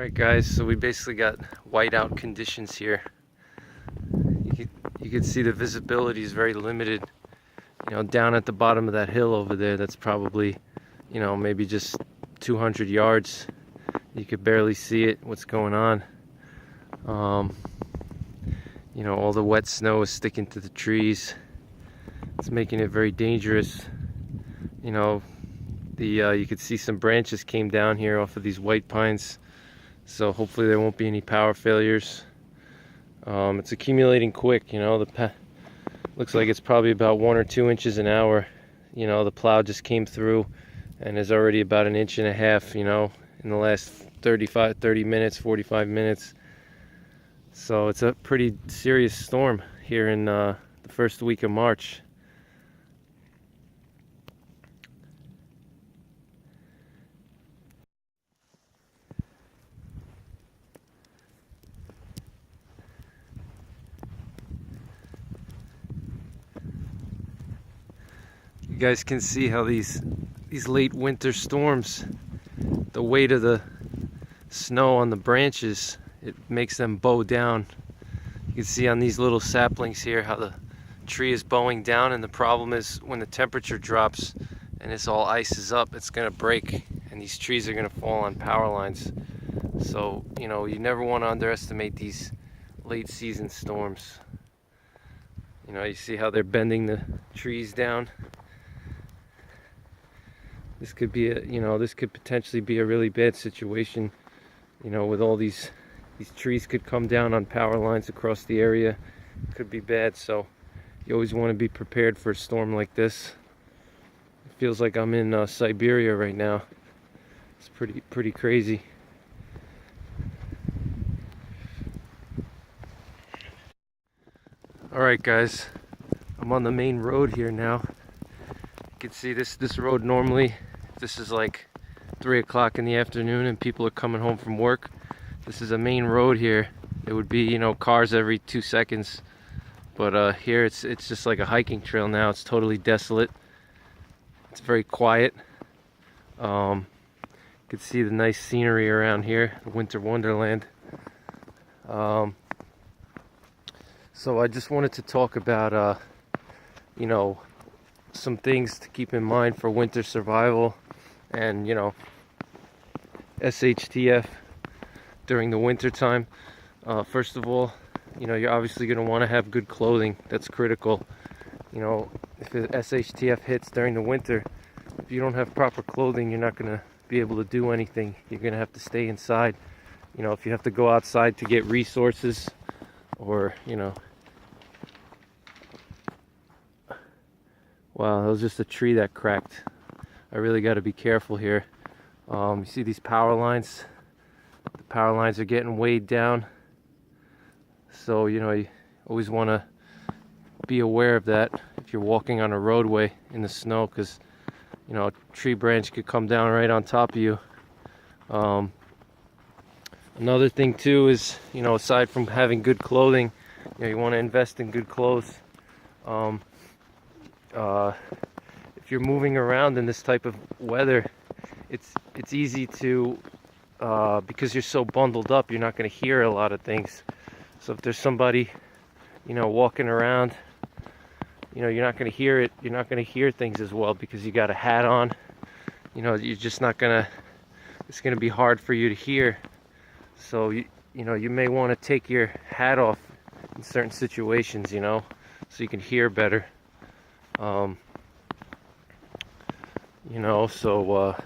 Alright guys, so we basically got whiteout conditions here. You can see the visibility is very limited. You know, down at the bottom of that hill over there, that's probably, you know, maybe just 200 yards. You could barely see it, what's going on. You know, all the wet snow is sticking to the trees. It's making it very dangerous. You know, you could see some branches came down here off of these white pines. So hopefully there won't be any power failures. It's accumulating quick, you know. Looks like it's probably about 1 or 2 inches an hour. You know, the plow just came through and is already about 1.5 inches, you know, in the last 30 minutes, 45 minutes. So it's a pretty serious storm here in the first week of March. You guys can see how these late winter storms, the weight of the snow on the branches, it makes them bow down. You can see on these little saplings here how the tree is bowing down, and the problem is when the temperature drops and this all ices up, it's gonna break and these trees are gonna fall on power lines. So, you know, you never want to underestimate these late season storms. You know, you see how they're bending the trees down. This could be this could potentially be a really bad situation, you know, with all these trees could come down on power lines across the area. It could be bad, so you always want to be prepared for a storm like this. It feels like I'm in Siberia right now. It's pretty crazy. Alright guys, I'm on the main road here now. You can see this road normally, this is like 3 o'clock in the afternoon and people are coming home from work. This is a main road here. It would be, you know, cars every 2 seconds. But here it's just like a hiking trail now. It's totally desolate. It's very quiet. You can see the nice scenery around here, the winter wonderland. So I just wanted to talk about, you know, some things to keep in mind for winter survival and, you know, SHTF during the winter time. First of all, you know, you're obviously going to want to have good clothing. That's critical. You know, if the SHTF hits during the winter, if you don't have proper clothing, you're not going to be able to do anything. You're going to have to stay inside. You know, if you have to go outside to get resources, or, you know, wow, that was just a tree that cracked. I really got to be careful here. You see these power lines? The power lines are getting weighed down. So, you know, you always want to be aware of that if you're walking on a roadway in the snow, because, you know, a tree branch could come down right on top of you. Another thing too is, you know, aside from having good clothing, you know, you want to invest in good clothes. If you're moving around in this type of weather, it's easy to, because you're so bundled up, you're not going to hear a lot of things. So if there's somebody, you know, walking around, you know, you're not going to hear it. You're not going to hear things as well because you got a hat on. You know, you're just not going to, it's going to be hard for you to hear. So, you know, you may want to take your hat off in certain situations, you know, so you can hear better. You know, so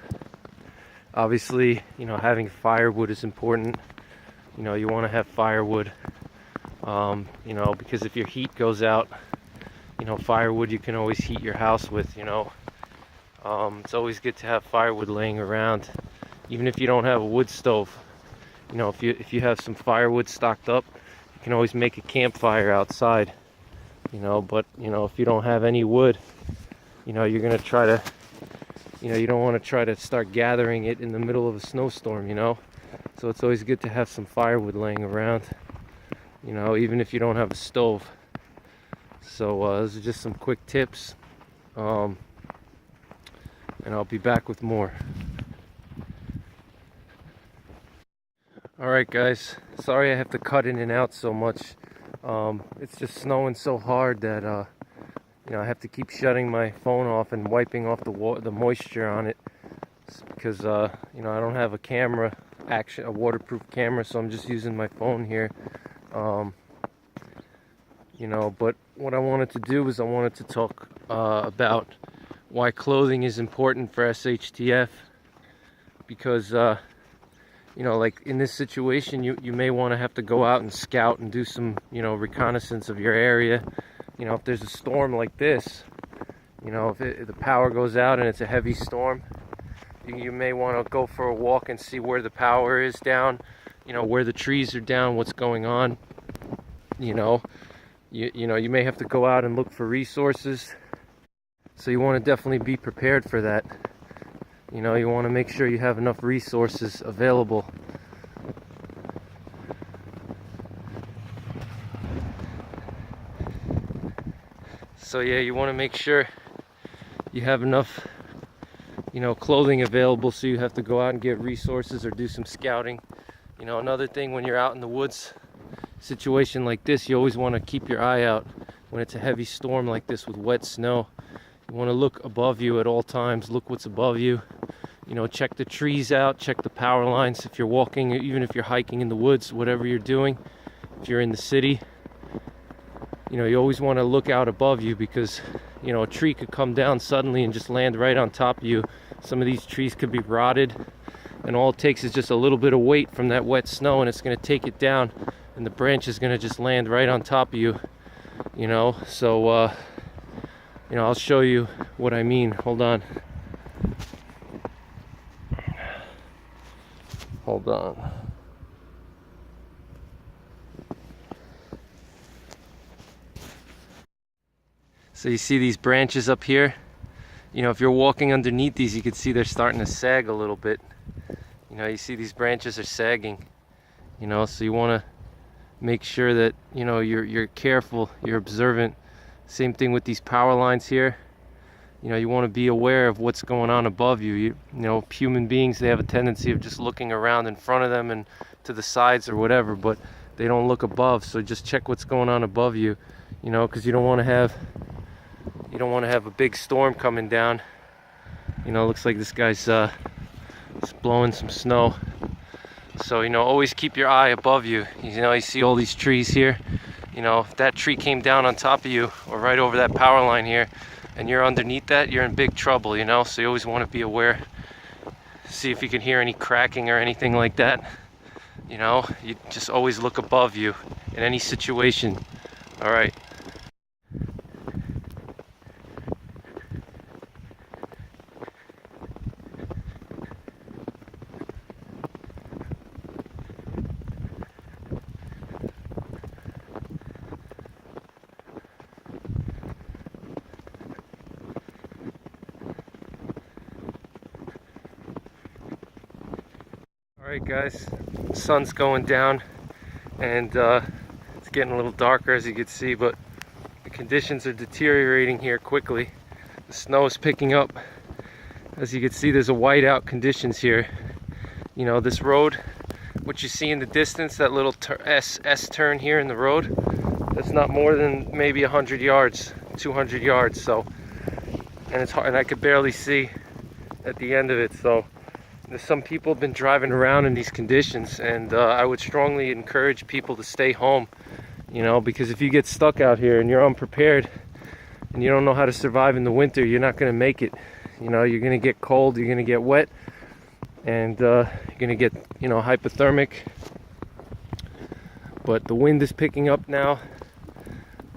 obviously, you know, having firewood is important. You know, you want to have firewood, you know, because if your heat goes out, you know, firewood you can always heat your house with, you know. It's always good to have firewood laying around, even if you don't have a wood stove. You know, if you have some firewood stocked up, you can always make a campfire outside, you know. But, you know, if you don't have any wood, you know, you're going to try to, you know, you don't want to try to start gathering it in the middle of a snowstorm, you know. So it's always good to have some firewood laying around, you know, even if you don't have a stove. So those are just some quick tips, and I'll be back with more. Alright guys, sorry I have to cut in and out so much. It's just snowing so hard that I have to keep shutting my phone off and wiping off the moisture on it. It's because I don't have a camera, a waterproof camera, so I'm just using my phone here. But what I wanted to do is I wanted to talk about why clothing is important for SHTF, because like in this situation, you may want to have to go out and scout and do some, reconnaissance of your area. If there's a storm like this, if the power goes out and it's a heavy storm, you may want to go for a walk and see where the power is down, where the trees are down, what's going on. You may have to go out and look for resources. So you want to definitely be prepared for that. You want to make sure you have enough resources available. So yeah, you want to make sure you have enough, clothing available, so you have to go out and get resources or do some scouting. Another thing, when you're out in the woods, situation like this, you always want to keep your eye out when it's a heavy storm like this with wet snow. You want to look above you at all times. Look what's above you. Check the trees out, check the power lines. If you're walking, even if you're hiking in the woods, whatever you're doing, if you're in the city, you always want to look out above you, because a tree could come down suddenly and just land right on top of you. Some of these trees could be rotted, and all it takes is just a little bit of weight from that wet snow, and it's going to take it down, and the branch is going to just land right on top of you. So I'll show you what I mean. Hold on. So you see these branches up here? If you're walking underneath these, you can see they're starting to sag a little bit. You see these branches are sagging. So you want to make sure that you're careful, you're observant. Same thing with these power lines here. You want to be aware of what's going on above you. Human beings, they have a tendency of just looking around in front of them and to the sides or whatever, but they don't look above. So just check what's going on above you, because you don't want to have a big storm coming down. Looks like this guy's blowing some snow. So always keep your eye above you. You see all these trees here. If that tree came down on top of you or right over that power line here, and you're underneath that, you're in big trouble. So you always want to be aware. See if you can hear any cracking or anything like that. You just always look above you in any situation. All right. Alright guys, the sun's going down, and it's getting a little darker, as you can see, but the conditions are deteriorating here quickly. The snow is picking up. As you can see, there's a whiteout conditions here. This road, what you see in the distance, that little S turn here in the road, that's not more than maybe 100 yards, 200 yards. So, and it's hard, and I could barely see at the end of it. So some people have been driving around in these conditions, and I would strongly encourage people to stay home, because if you get stuck out here and you're unprepared and you don't know how to survive in the winter, you're not going to make it. You're going to get cold, you're going to get wet, and you're going to get, hypothermic. But the wind is picking up now.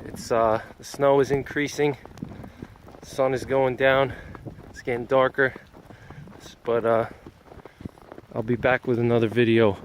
It's the snow is increasing. The sun is going down. It's getting darker. But I'll be back with another video.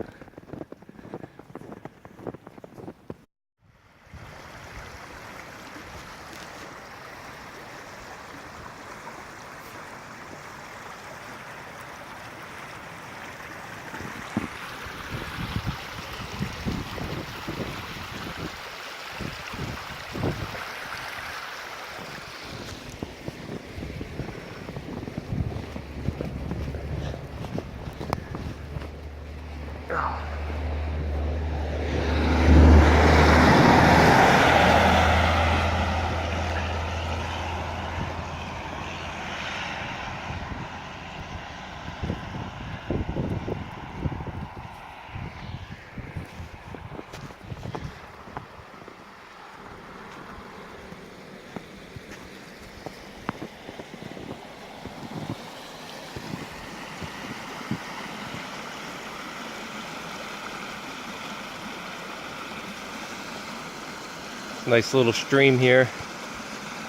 Nice little stream here.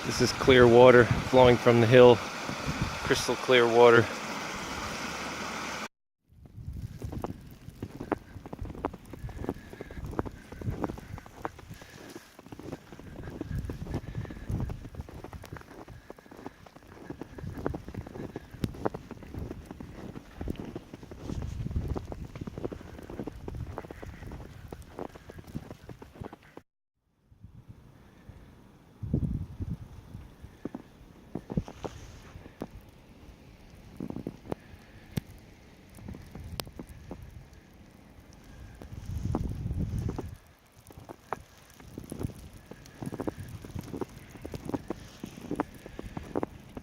This is clear water flowing from the hill. Crystal clear water.